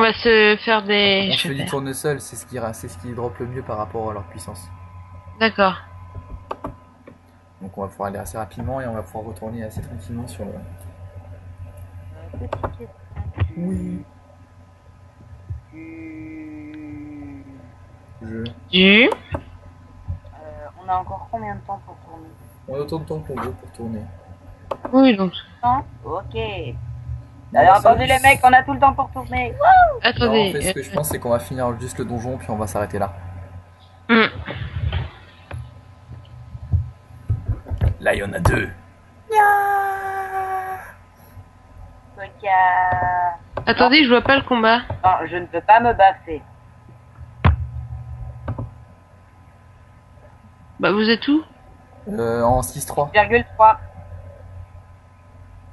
va se faire des... On je fait du perds. tournesol, c'est ce qui drop le mieux par rapport à leur puissance. D'accord. Donc on va pouvoir aller assez rapidement et on va pouvoir retourner assez tranquillement sur le... Petite question. Oui. Je... Du... On a encore combien de temps pour tourner? On a autant de temps qu'on veut pour tourner. Oui, donc... Temps. Ok. Vous Non, avez ça- entendu les mecs, on a tout le temps pour tourner. Non, en Attendez. fait, ce que je pense, c'est qu'on va finir juste le donjon, puis on va s'arrêter là. hmm. Là, il y en a deux. Coca. Attendez, je vois pas le combat. Non, je ne peux pas me baffer. Bah, vous êtes où? En 6-3. 6,3.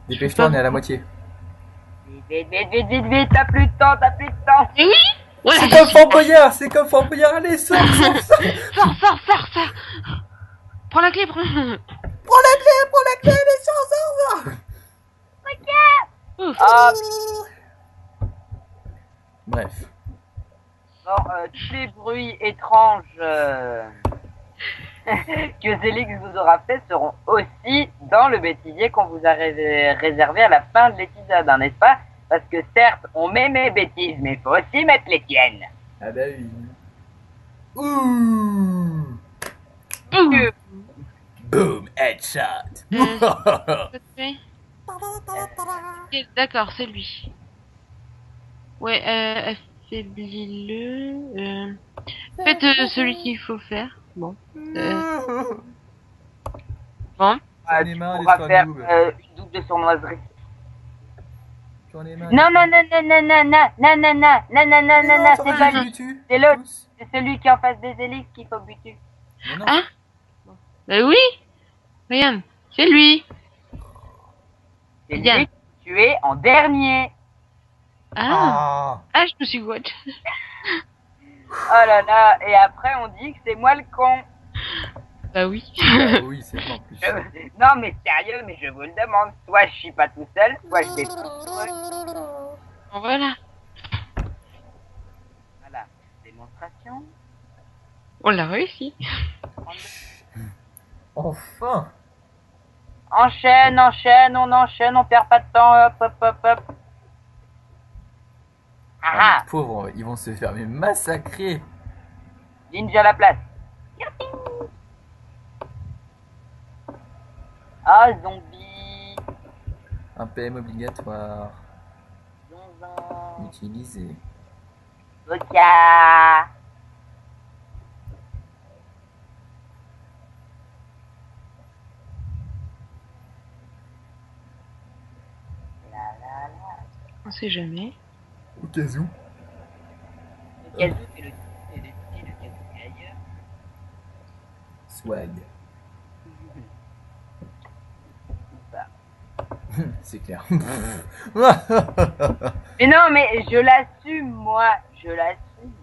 Dépêche-toi, on est à la moitié. Vite, vite, vite, vite, vite, t'as plus de temps, t'as plus de temps. Eh oui. Voilà. C'est comme Fort Boyard, c'est comme Fort Boyard, allez, sors, sors, sors. Sors. Prends la clé, prends... Prends la clé, allez, sors. Ouf. Ah, Bref. bon, tous les bruits étranges que Zélix vous aura fait seront aussi dans le bêtisier qu'on vous a réservé à la fin de l'épisode, hein, n'est-ce pas? Parce que certes, on met mes bêtises, mais il faut aussi mettre les tiennes. Ah bah oui. Ouh. Ouh. Boom, headshot. Ok, d'accord, c'est lui. Ouais, affaiblis-le. Faites celui qu'il faut faire. Bon. Bon. J'en ai marre, On les va trois faire noobs. une double de sournoiserie. J'en ai marre. Non, non, non, non, non, non, non, non, non, non, non, non, non, non, non, c'est pas lui. C'est l'autre. C'est celui qui est en face des Zélix qu'il faut buter. Mais non. Ah. Bah oui. Regarde, c'est lui. C'est Yann. lui qui est tué en dernier. Ah. Ah, je me suis what. Oh là là, et après on dit que c'est moi le con. Bah oui. Ah oui, c'est vrai en plus. Non mais sérieux, mais je vous le demande, soit je suis pas tout seul, soit je défonce. Bon, voilà. Voilà, démonstration. On l'a réussi. Enfin. Enchaîne, on perd pas de temps, hop, hop, hop, hop. Ah, Ah les pauvres, ils vont se faire mais massacrer. Ninja à la place. Ah, zombie. Un PM obligatoire. Zonzan. Utilisé. Vodka. La la la. On sait jamais. Au cas où. Le casou, c'est le casou qui est ailleurs. Swag. C'est clair. Mais non, mais je l'assume, moi. Je l'assume.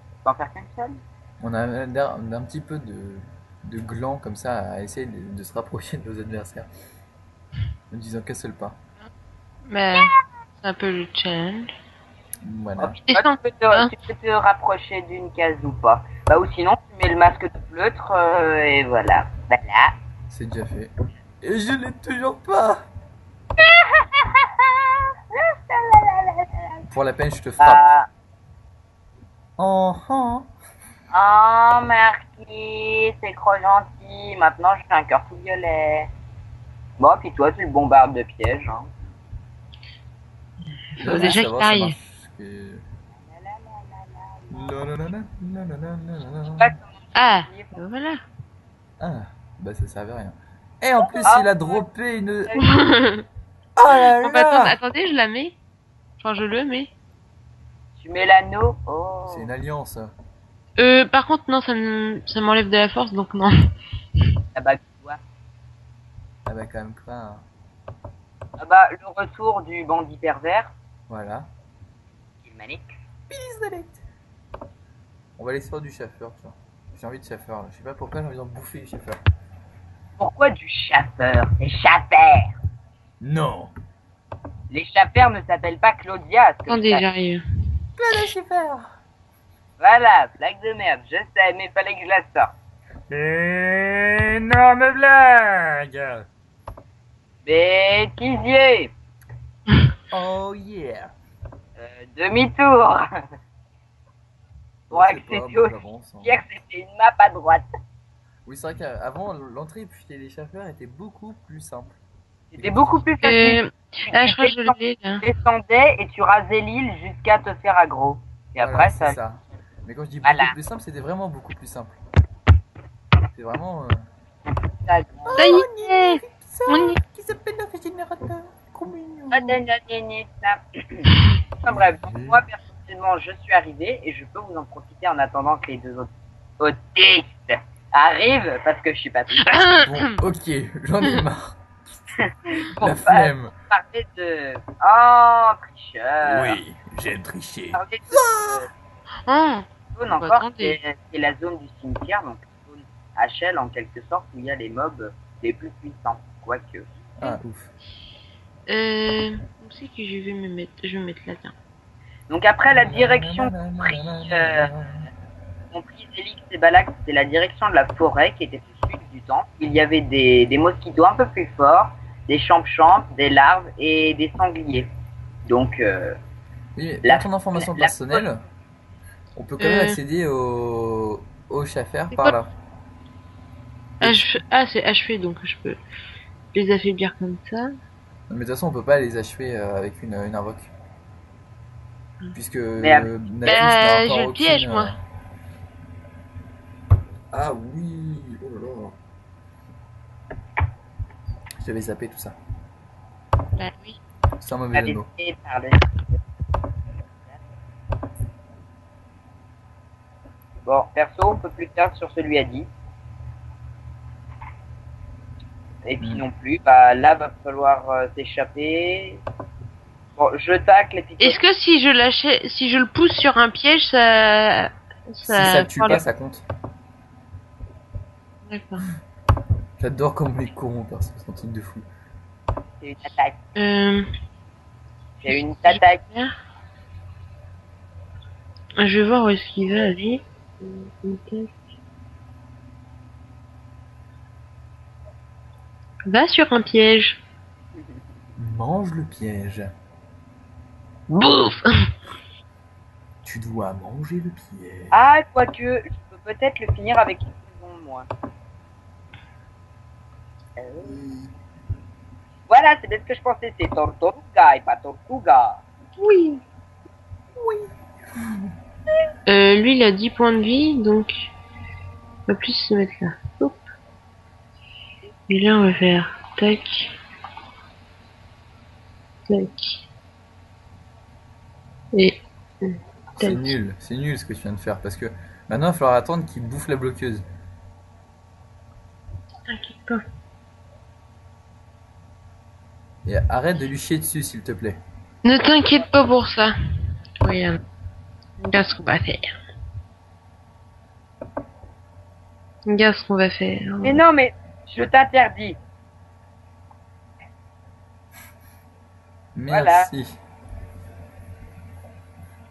Tu peux en faire qu'un seul? On a un petit peu de gland comme ça à essayer de se rapprocher de nos adversaires. En disant qu'un seul pas. Mais c'est un peu le challenge. Voilà. Et Ah, sans- hein. tu peux te rapprocher d'une case ou pas. Bah, ou sinon, tu mets le masque de pleutre et voilà. Voilà. C'est déjà fait. Et je l'ai toujours pas. Pour la peine, je te frappe. Ah. Oh, oh. Oh, merci, c'est trop gentil. Maintenant, j'ai un cœur tout violet. Bon, puis toi, tu le bombardes de pièges. Hein. Faut déjà qu'il arrive. Ah, voilà. Ah, bah ça servait à rien. Et en plus, Ah. il a droppé une... Bon, Oh là bah, là. attendez, je la mets. Enfin, je le mets. Tu mets l'anneau. Oh. C'est une alliance. Par contre, non, ça m'enlève de la force, donc non. Ah bah, quoi. Ah bah quand même pas. Hein. Ah bah, le retour du bandit pervers. Voilà. Il manique. On va aller sur du chauffeur, tu vois. J'ai envie de chauffeur là. Je sais pas pourquoi j'ai envie d'en bouffer du chauffeur. Pourquoi quoi du chauffeur? C'est chauffeur. Non. Les chauffeurs ne s'appellent pas Claudia. à ce que Attendez, je sache. j'arrive. Voilà, blague de merde, je sais, mais fallait que je la sorte. Énorme blague. Bêtisier. Oh yeah. Demi-tour. Pour Je sais accéder pas, au moi, j'avance, hein. cimetière, c'était une map à droite. Oui, c'est vrai qu'avant, l'entrée chez les chauffeurs était beaucoup plus simple. C'était beaucoup plus facile. Ah, je crois que je l'ai là. Tu descendais et tu rasais l'île jusqu'à te faire aggro. Et Voilà, après, c'est ça... ça. Mais quand je dis Voilà. beaucoup plus simple, c'était vraiment beaucoup plus simple. C'est vraiment... Ça y est. On y- Qui s'appelle le régénérateur. Trop mignon. Enfin bref, donc moi personnellement je suis arrivé et je peux vous en profiter en attendant que les deux autres autistes arrivent parce que je suis pas tout seul. Bon, ok, j'en ai marre. Pour La flemme. parler de... Oh, tricheur. Oui, j'aime tricher. Parler de Oh, zone Bah, encore, attendez. c'est la zone du cimetière, donc la zone HL en quelque sorte où il y a les mobs les plus puissants, quoique. Ah, ouf. où c'est que je vais me mettre? Je vais me mettre là, tiens. Donc après la direction qu'ont pris Zélix et Balak, c'était la direction de la forêt qui était au sud du temple. Il y avait des mosquitos un peu plus forts, des champs-champs, des larves et des sangliers. Donc Oui, La- pour ton information la- personnelle, on peut quand même accéder au chauffeur C'est par quoi là. Ah, c'est achevé, donc je peux les affaiblir comme ça. Mais de toute façon, on peut pas les achever avec une invoque. Puisque Merde. Natus n'a encore je le piège, aucune, moi. Ah oui, oh là là. J'avais zappé tout ça. Bah oui. C'est un on mauvais avait mot. essayé de parler. Bon, perso, on peut plus tard sur celui à 10. Et puis non plus, bah là va falloir s'échapper. Bon, je tacle et puis... Est-ce que si je lâchais, si je le pousse sur un piège, ça Si ça tue fera pas, le- ça compte. D'accord. J'adore comment les corrompre, c'est un truc de fou. C'est une attaque. Euh, C'est une attaque. je vais voir où est-ce qu'il va, lui. Va sur un piège. Mange le piège. Bouffe. Tu dois manger le piège. Ah, quoique, je peux peut-être le finir avec une seconde, moi. Voilà, c'est bien ce que je pensais, c'est Tortuga et pas Tortuga. Oui. Lui, il a 10 points de vie, donc on va plus se mettre là. Hop. Et là, on va faire tac, tac. Et C'est tac. nul ce que tu viens de faire parce que maintenant il va falloir attendre qu'il bouffe la bloqueuse. T'inquiète pas. Et arrête de lui chier dessus s'il te plaît. Ne t'inquiète pas pour ça. Regarde. Regarde ce qu'on va faire. Regarde ce qu'on va faire. Mais non, mais je t'interdis. Voilà. Merci.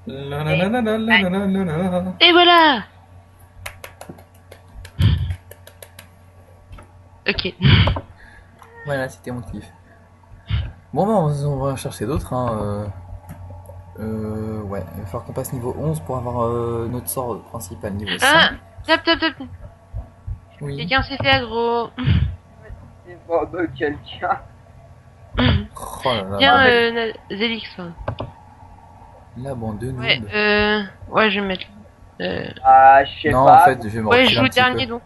La la la la la la la la la. Et voilà. Ok. Voilà, c'était mon kiff. Bon, bah, on va en chercher d'autres. Hein. Ouais, il va falloir qu'on passe niveau 11 pour avoir notre sort principal niveau 5. Ah, tap tap tap. Oui. Quelqu'un s'est fait aggro. C'est pas de quelqu'un. Oh là là. Tiens, là. Zélix. Hein. La bande de Ouais, noobs. ouais, je vais mettre. Ah, je sais Non, pas. en fait, je vais me Ouais, reculer je un joue petit dernier peu. donc.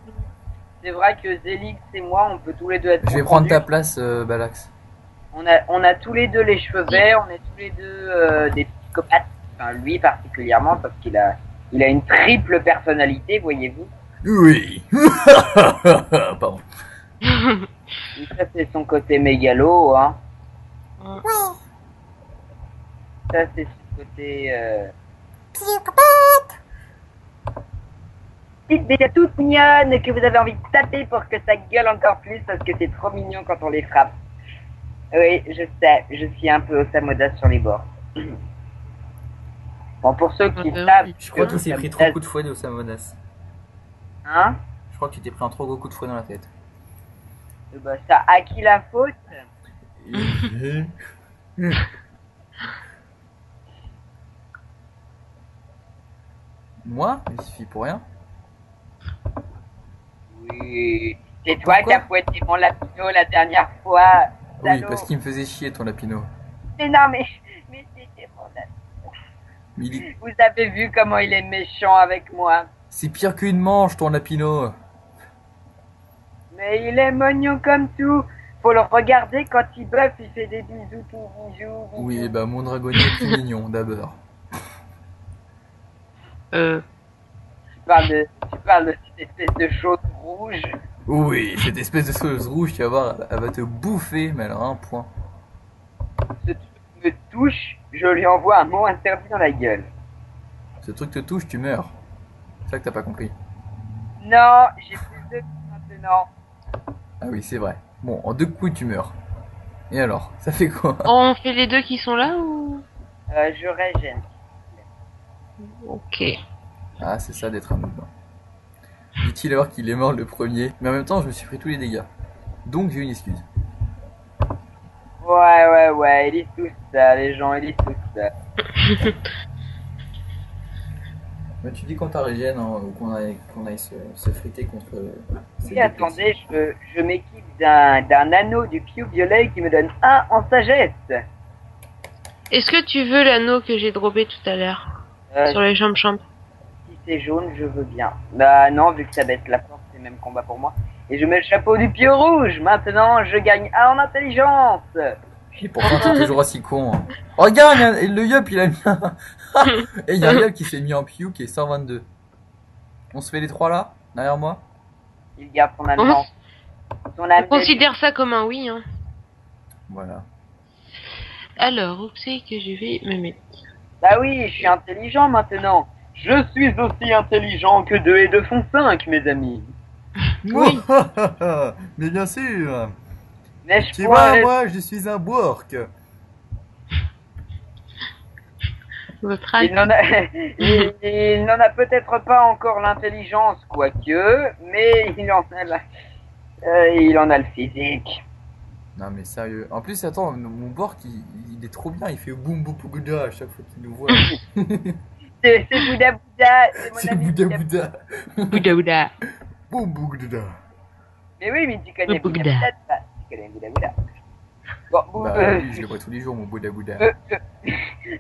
C'est vrai que Zélix et moi, on peut tous les deux être Je vais prendre ta confondus. place, Balax. On a tous les deux les cheveux verts, on est tous les deux des psychopathes. Enfin, lui particulièrement, parce qu'il a une triple personnalité, voyez-vous. Oui. Pardon. Et ça, c'est son côté mégalo, hein. Ça, c'est son côté... petites déjà toutes mignonnes que vous avez envie de taper pour que ça gueule encore plus parce que c'est trop mignon quand on les frappe. Oui, je sais, je suis un peu Osamoda sur les bords. Bon, pour ceux qui savent... Je crois qu'il s'est pris 3 coups de fouet de Osamodas. Hein? Je crois que tu t'es pris un trop gros coup de fouet dans la tête. Bah, ça, à qui la faute? Moi? Il suffit pour rien. Oui, c'est toi qui Pourquoi? as fouetté mon lapino la dernière fois. Oui, Salaud. parce qu'il me faisait chier ton lapino. Mais non, mais c'était mon lapino. Mais Vous avez vu comment il est méchant avec moi. c'est pire qu'une manche ton lapino. Mais il est mignon comme tout. Faut le regarder quand il buffe, il fait des bisous, tout bisous. Oui, bah mon dragonnier est plus mignon d'abord. Tu parles de cette espèce de chose rouge. Oui, cette espèce de sauce rouge, tu vas voir, elle va te bouffer, mais alors un point. Ce truc me touche, je lui envoie un mot interdit dans la gueule. Ce truc te touche, tu meurs. C'est ça que t'as pas compris. Non, j'ai plus de maintenant. Ah oui, c'est vrai. Bon, en 2 coups, tu meurs. Et alors, ça fait quoi? On fait les deux qui sont là ou... Je régène. Ok. Ah, c'est ça d'être un humain. Dit-il alors qu'il est mort le premier, mais en même temps, je me suis pris tous les dégâts. Donc j'ai une excuse. Ouais, ils disent tout ça, les gens, ils disent tout ça. Mais tu dis quand t'as régène, hein, ou qu'on aille se friter contre... ces Oui, deux attendez, je m'équipe d'un anneau du Piou violet qui me donne 1 en sagesse. Est-ce que tu veux l'anneau que j'ai droppé tout à l'heure sur les jambes-champs? Si c'est jaune, je veux bien. Bah non, vu que ça baisse la force, c'est même combat pour moi. Et je mets le chapeau du Piou rouge. Maintenant, je gagne 1 en intelligence. Et pourtant, t'es toujours aussi con. Hein. Oh, regarde, le yup, il a mis un... Et il y a un yup qui s'est mis en Piou qui est 122. On se fait les 3 là, derrière moi? Il garde son âme. Son On âme. considère ça comme un oui, hein. Voilà. Alors, où c'est que je vais me mettre? Bah oui, je suis intelligent maintenant. Je suis aussi intelligent que 2 et 2 font 5, mes amis. Oui. Mais bien sûr. Mais je Tu vois, pourrais... moi, je suis un Bork. Votre âge. Il n'en a peut-être pas encore l'intelligence, quoique, mais il en a le physique. Non mais sérieux. En plus, attends, mon Bork, il est trop bien. Il fait boum boum bouda à chaque fois qu'il nous voit. C'est Bouddha Bouddha, c'est mon C'est ami Bouddha Bouddha. Bouddha Bouddha. Boum Bouddha. Mais oui, mais tu connais Bouddha. Bouddha Bouddha, toi. Tu connais Bouddha Bouddha. Bon, Bah oui, je le vois tous les jours, mon Bouddha Bouddha.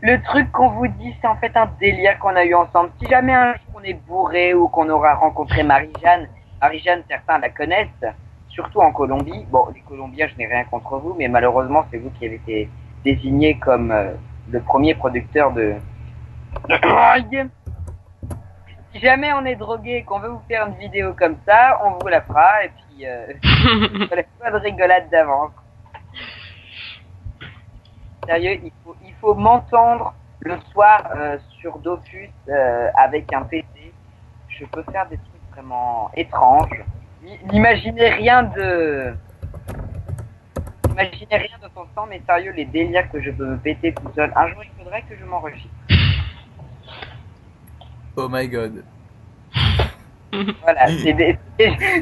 le truc qu'on vous dit, c'est en fait un délire qu'on a eu ensemble. Si jamais un jour on est bourré ou qu'on aura rencontré Marie-Jeanne, certains la connaissent, surtout en Colombie. Bon, les Colombiens, je n'ai rien contre vous, mais malheureusement, c'est vous qui avez été désigné comme le premier producteur de drogue. Si jamais on est drogué et qu'on veut vous faire une vidéo comme ça, on vous la fera et puis pas de rigolade d'avance. Sérieux, il faut m'entendre le soir sur Dofus avec un PC. Je peux faire des trucs vraiment étranges. N'imaginez rien de ton sang, mais sérieux, les délires que je peux me péter tout seul. Un jour, il faudrait que je m'enregistre. Oh my god. Voilà,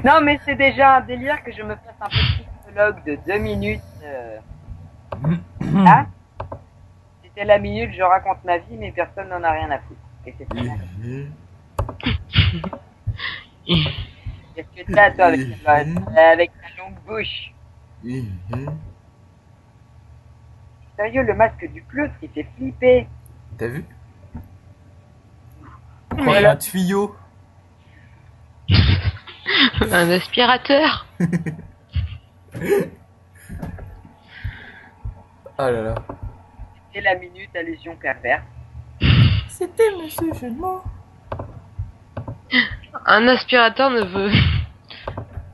non, mais c'est déjà un délire que je me fasse un petit monologue de 2 minutes. Là, c'était la minute, je raconte ma vie, mais personne n'en a rien à foutre. Et c'est très bien. Qu'est-ce que t'as, toi, avec ta longue bouche? Sérieux, le masque du pleutre, il fait flipper. T'as vu? Il y a un tuyau. Un aspirateur. Ah là là. C'était la minute allusion perverse. C'était monsieur jeu de mots. Un aspirateur ne veut...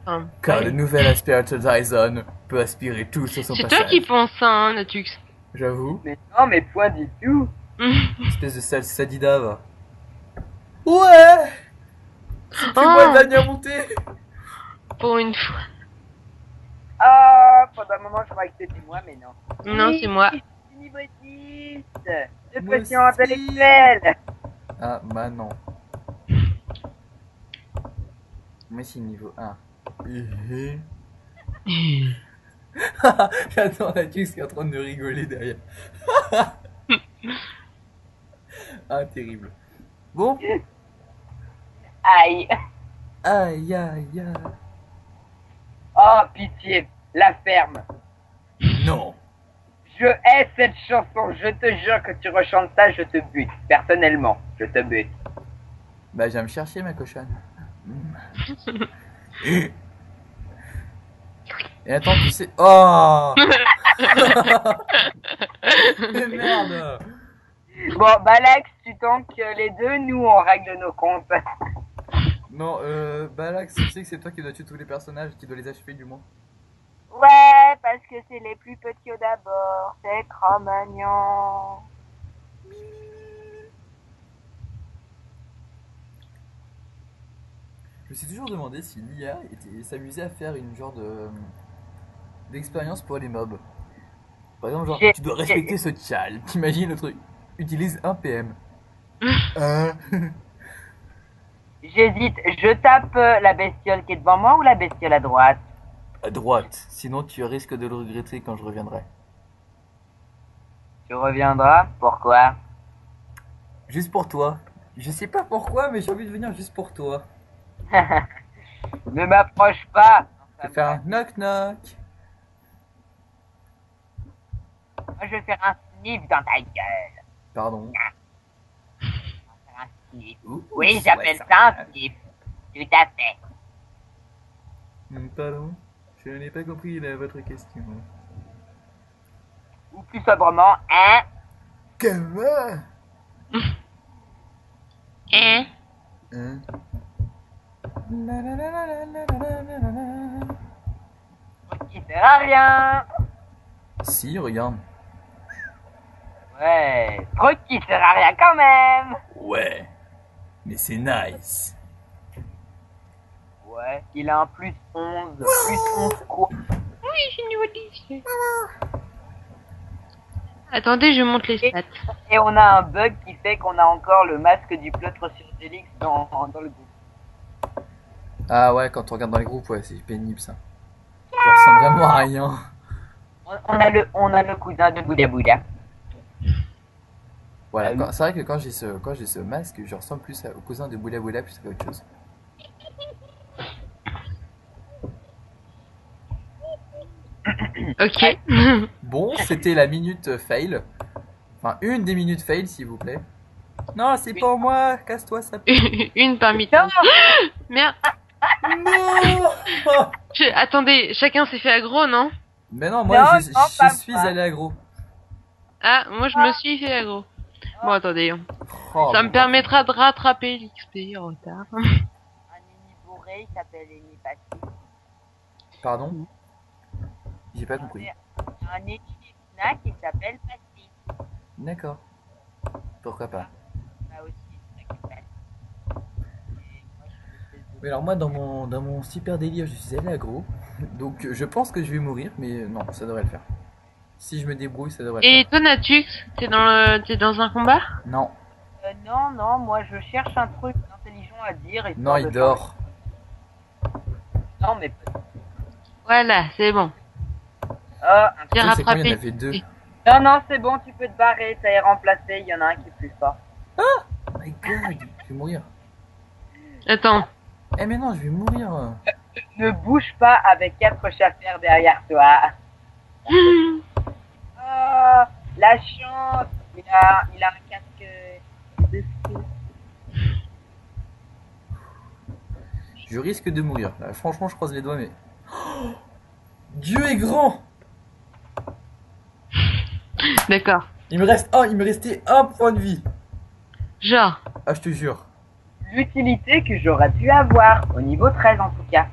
Enfin, Car le nouvel aspirateur Dyson peut aspirer tout sur son c'est passage. toi qui penses ça, hein, Natux. J'avoue. Mais non, mais point du tout. Espèce de sale sadida, va. Ouais. C'est C'est moi le dernier à monter. Pour une fois. Ah, pendant un moment, je croyais que c'était moi, mais non. Non, Oui, c'est moi. Niveau 10 de Moi quotient aussi. intellectuel. Ah, bah non. Mais c'est niveau 1. J'attends la Tux qui est en train de rigoler derrière. Ah, terrible. Bon. Aïe. Aïe, aïe, aïe. Oh, pitié. La ferme. Non. Je hais cette chanson. Je te jure que tu rechantes ça, je te bute. Personnellement, je te bute. Bah, viens me chercher, ma cochonne. Et attends, tu sais. Oh. Mais merde. Bon, Balax, tu tankes les deux, nous on règle nos comptes. Non, Balax, tu sais que c'est toi qui dois tuer tous les personnages, qui dois les achever du moins. Ouais, parce que c'est les plus petits au d'abord, c'est Cro-Magnon. Je me suis toujours demandé si l'IA s'amusait à faire une genre d'expérience pour les mobs. Par exemple, genre, J'ai- tu dois respecter ce tchal. T'imagines le truc. Utilise un PM. J'hésite, je tape la bestiole qui est devant moi ou la bestiole à droite? À droite. Sinon, tu risques de le regretter quand je reviendrai. Tu reviendras? Pourquoi? Juste pour toi. Je sais pas pourquoi, mais j'ai envie de venir juste pour toi. Ne m'approche pas. Je vais faire un knock knock. Moi, je vais faire un sniff dans ta gueule. Pardon. Je vais faire un sniff. Ouh, Oui, j'appelle 60. ça un sniff. Tout à fait. Pardon. Je n'ai pas compris votre question. Ou plus sobrement, un. Comment? Hein? Hein? Qui sert à rien. Si, regarde. Ouais, truc qui sert à rien quand même. Ouais. Mais c'est nice. Ouais, il a un plus 11. Plus 11 quoi? Oui, j'ai niveau 10. Attendez, je monte les stats. Et on a un bug qui fait qu'on a encore le masque du pleutre sur Félix dans le groupe. Ah ouais, quand on regarde dans les groupes, ouais, c'est pénible ça. Ça ressemble vraiment à rien. On a le cousin de Bouddha Bouddha. Voilà, Ah oui. c'est vrai que quand j'ai ce masque, je ressemble plus au cousin de Boula Boula plus qu'à autre chose. Ok. Bon, c'était la minute fail. Enfin, une des minutes fail, s'il vous plaît. Non, c'est pas moi, casse-toi, ça. Une parmi tant. Merde. Non. Attendez, chacun s'est fait aggro, non? Mais non, moi, Non, je non, pas suis moi. allé aggro. Ah, moi je me suis fait aggro. Bon, attendez. Oh, Ça bon, me permettra de rattraper l'XP en retard. Un Nini bourré, il s'appelle Eni Passy. Pardon? J'ai pas compris. Un Nini snack qui s'appelle Passy. D'accord. Pourquoi pas? Là aussi, c'est ça qui passe. Et moi, je suis une espèce de- Mais alors moi, dans mon super délire, je suis allé aggro. Donc je pense que je vais mourir, mais non, ça devrait le faire. Si je me débrouille, ça devrait le Et faire. toi, Natux, t'es dans un combat? Non, non, moi je cherche un truc intelligent à dire. non, histoire il de dort. changer. Non, mais. Voilà, c'est bon. Ah, un J'ai Tu sais, c'est quand il y en rattrapé. avait deux. Non, non, c'est bon, tu peux te barrer, ça est remplacé, il y en a un qui est plus fort. Oh my god, je vais mourir. Attends. Eh mais non, je vais mourir. Ne bouge pas avec 4 chasseurs derrière toi. Ah, la chance, il a un casque de ski. Je risque de mourir. Là, franchement, je croise les doigts, mais... Oh, Dieu est grand. D'accord. Il me restait un point de vie. Genre. Ah, je te jure. L'utilité que j'aurais dû avoir, au niveau 13 en tout cas.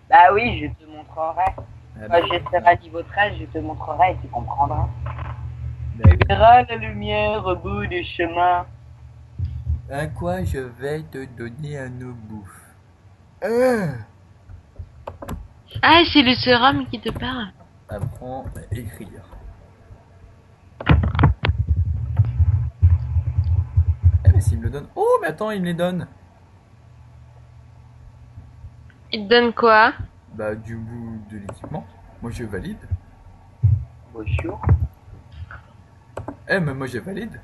Bah oui, je te montrerai. Ah, Quand je serai à niveau 13, je te montrerai et tu comprendras. bah, Tu verras la lumière au bout du chemin. À quoi je vais te donner un eau bouffe. Ah, c'est le sérum qui te parle. Apprends à écrire. Eh mais s'il me le donne... Oh mais attends, il me les donne. Il te donne quoi? Bah du bout de l'équipement. Moi je valide. Bonjour. Eh mais moi je valide.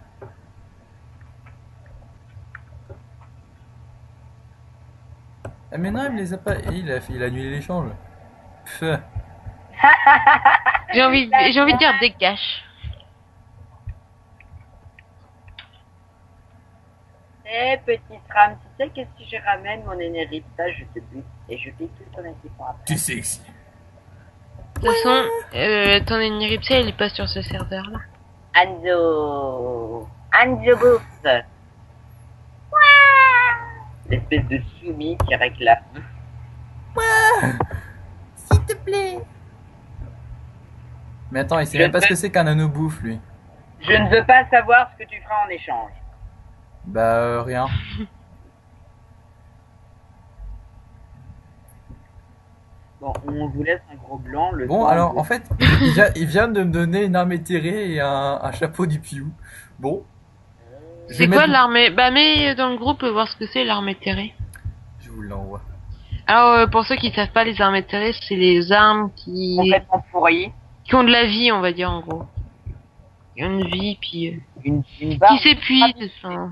Ah mais non, il me les a pas... Il a annulé l'échange. Pfff. J'ai envie de dire dégage. Eh, petite rame, tu sais qu'est-ce que je ramène mon énergie, ça, je te bute et je pique tout ton équipement après. Tu sexy. De toute façon, ton Eniripsia, il est pas sur ce serveur-là. Anzo Bouffe. L'espèce de soumis qui réclame. S'il te plaît. Mais attends, il sait même pas ce que c'est qu'un anneau bouffe, lui. Je ne veux pas savoir ce que tu feras en échange. Bah, rien. Bon, on vous laisse un gros blanc. Le Bon, temps alors, de- en fait, il vient de me donner une arme éthérée et un chapeau du Piou. Bon. Je C'est vais quoi mettre- l'armée? Bah, mets dans le groupe voir ce que c'est l'armée terrée. Je vous l'envoie. Alors, pour ceux qui savent pas, les armées terrées, c'est les armes complètement pourri. qui ont de la vie, on va dire, en gros. Qui ont une vie, puis Une barre. qui s'épuisent, enfin,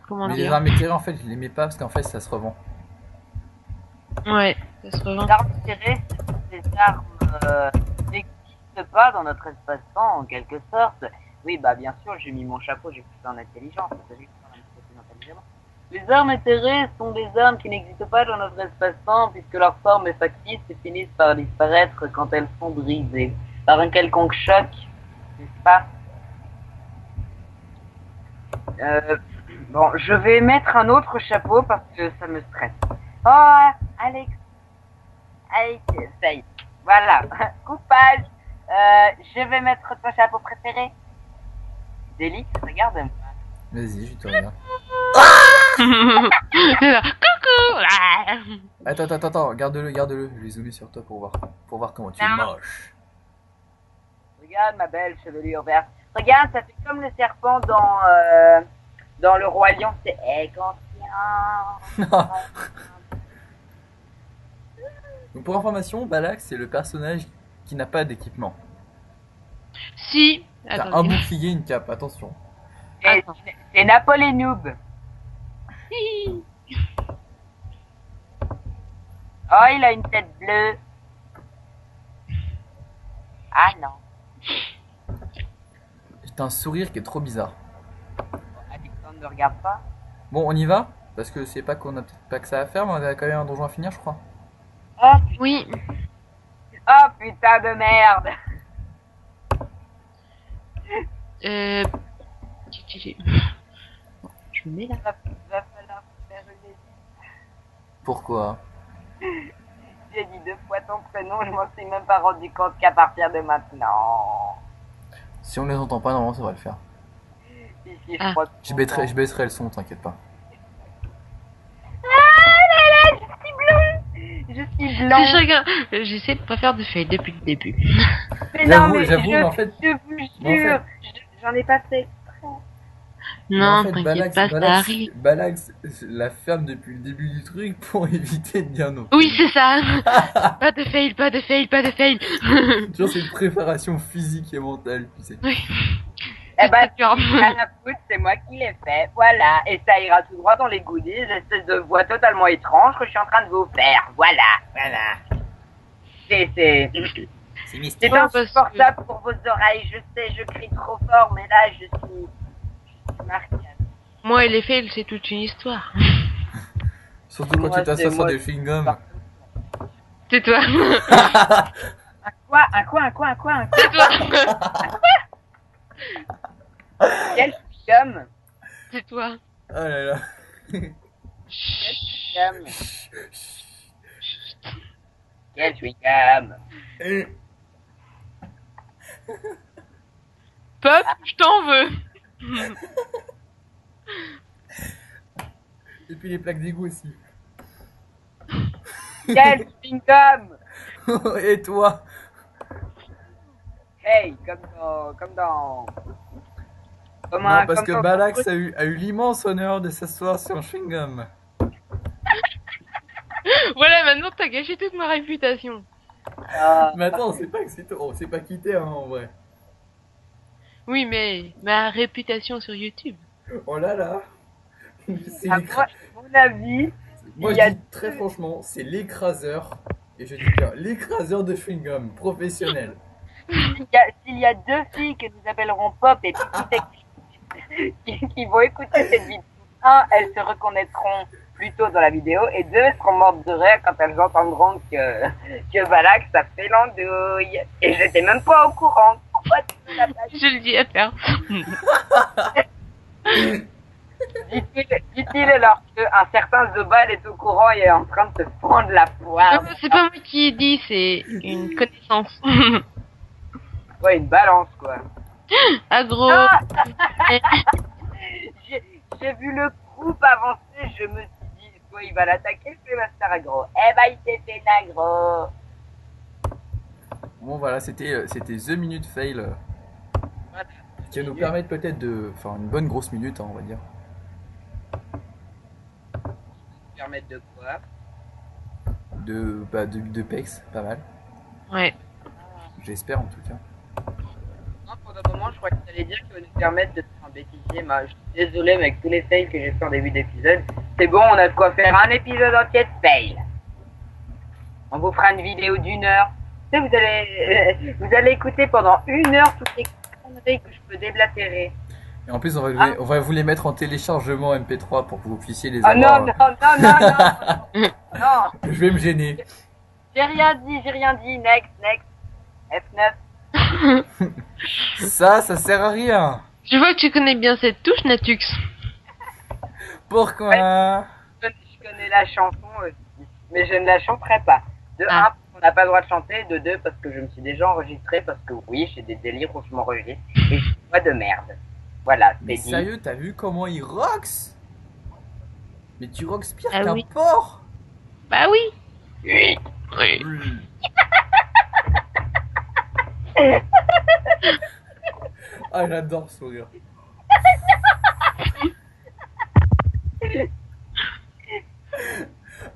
comment Mais les dire. armes éthérées, en fait, je les mets pas parce qu'en fait, ça se revend. Ouais, ça se revend. Les armes tirées, ce sont des armes qui n'existent pas dans notre espace-temps, en quelque sorte. Oui, bah bien sûr, j'ai mis mon chapeau, j'ai plus en intelligence. T'as vu, c'est un petit peu plus intelligemment. Les armes éthérées sont des armes qui n'existent pas dans notre espace-temps puisque leur forme est factice et finissent par disparaître quand elles sont brisées par un quelconque choc, n'est-ce pas? Bon, je vais mettre un autre chapeau parce que ça me stresse. Oh, Alex, ça y est. Voilà, coupage. Je vais mettre ton chapeau préféré. Délix, regarde. Vas-y, je te regarde. C'est ça. Coucou! Ah. Attends, garde-le. Je vais zoomer sur toi pour voir comment tu es Non. moche. Regarde ma belle chevelure verte. Regarde, ça fait comme le serpent dans le roi lion. C'est inconscient. Donc pour information, Balak, c'est le personnage qui n'a pas d'équipement. Si. T'as un Attendez. bouclier, une cape, attention. Et Attends. c'est Napoléon Noob. Oh, il a une tête bleue. Ah non. T'as un sourire qui est trop bizarre. Alexandre ne regarde pas. Bon, on y va? Parce que c'est pas qu'on a peut-être pas que ça à faire, mais on a quand même un donjon à finir, je crois. Oh putain, Oui. oh, putain de merde. Je me mets là. Va falloir faire une édite. Pourquoi? J'ai dit 2 fois ton prénom, je m'en suis même pas rendu compte qu'à partir de maintenant. Si on les entend pas, normalement ça va le faire. Ici, je Ah. crois que Je baisserai le son, t'inquiète pas. Ah là là, je suis bleu. Je suis blanc. C'est chacun. J'essaie de pas faire de fail depuis le début. Mais non, mais J'avoue, mais en fait- je vous mais en jure, j'en ai pas fait. Mais Non, en fait, t'inquiète pas, ça arrive. Balax la ferme depuis le début du truc pour éviter de dire non. Oui, c'est ça. Pas de fail, pas de fail, pas de fail. Toujours c'est une préparation physique et mentale, tu sais. Oui. Eh ben, C'est sûr. à la foutre, c'est moi qui l'ai fait, voilà. Et ça ira tout droit dans les goodies, espèce de voix totalement étrange que je suis en train de vous faire, voilà. C'est C'est mystique. Ouais, parce que- insupportable pour vos oreilles, je sais, je crie trop fort, mais là, je suis marquée. Moi et les fails, c'est toute une histoire. Surtout quand Moi, tu t'assois c'est sur moi. des chewing-gums. C'est toi. Un quoi C'est toi. Quel chum C'est toi. Oh là là. Chum Quel chewing-gum Pop, je t'en veux. Et puis les plaques d'égout aussi. Quel chewing-gum! Et toi? Hey, Non, parce que Balax a eu l'immense honneur de s'asseoir sur un chewing-gum. Voilà, maintenant t'as gâché toute ma réputation. Mais attends, on s'est pas quitté, hein, en vrai. Oui, mais ma réputation sur YouTube. Oh là là. C'est à mon avis, Moi, il y a je dis très franchement, c'est l'écraseur. Et je dis bien, l'écraseur de chewing-gum professionnel. s'il y a deux filles que nous appellerons Pop et Pippi qui vont écouter cette vidéo, un, elles se reconnaîtront plutôt dans la vidéo, et deux, elles seront mortes de rire quand elles entendront que Balak, ça fait l'andouille. Et j'étais même pas au courant. Pourquoi tu ne l'as pas dit? Je le dis à personne. Dit-il alors qu'un certain Zobal est au courant et est en train de se prendre la poire. Non, c'est pas moi qui ai dit, c'est une connaissance. Ouais, une balance, quoi. Agro. Ah j'ai vu le groupe avancer, je me suis dit, quoi, il va l'attaquer, le Master Agro. Eh ben, il s'est fait l'agro. Bon, voilà, c'était The Minute Fail. Voilà. Qui va nous permettre peut-être de faire une bonne grosse minute, hein, on va dire. Permettre de quoi? De PEX, pas mal. Ouais. J'espère en tout cas. Non, pour le moment, je crois que ça allait dire qu'il va nous permettre de faire un bêtisier. Je suis désolé, mais avec tous les fails que j'ai fait en début d'épisode, c'est bon, on a de quoi faire un épisode entier de fail. On vous fera une vidéo d'1 heure. Tu sais, vous allez écouter pendant 1 heure toutes les conneries que je peux déblatérer. Et en plus, on va vous les mettre en téléchargement MP3 pour que vous puissiez les Ah avoir. non. Non. Je vais me gêner. J'ai rien dit. Next. F9. Ça sert à rien. Je vois que tu connais bien cette touche, Natux. Pourquoi? Je connais la chanson aussi, mais je ne la chanterai pas. De 1, on n'a pas le droit de chanter. De 2, parce que je me suis déjà enregistré, parce que oui, j'ai des délires où je m'enregistre. Et je suis pas de merde. Voilà, c'est Mais dit. sérieux, t'as vu comment il rocks? Mais tu rocks pire Ah qu'un oui. porc. Bah oui. Oui. Ah, j'adore ce sourire.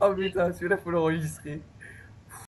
Oh putain, celui-là faut l'enregistrer.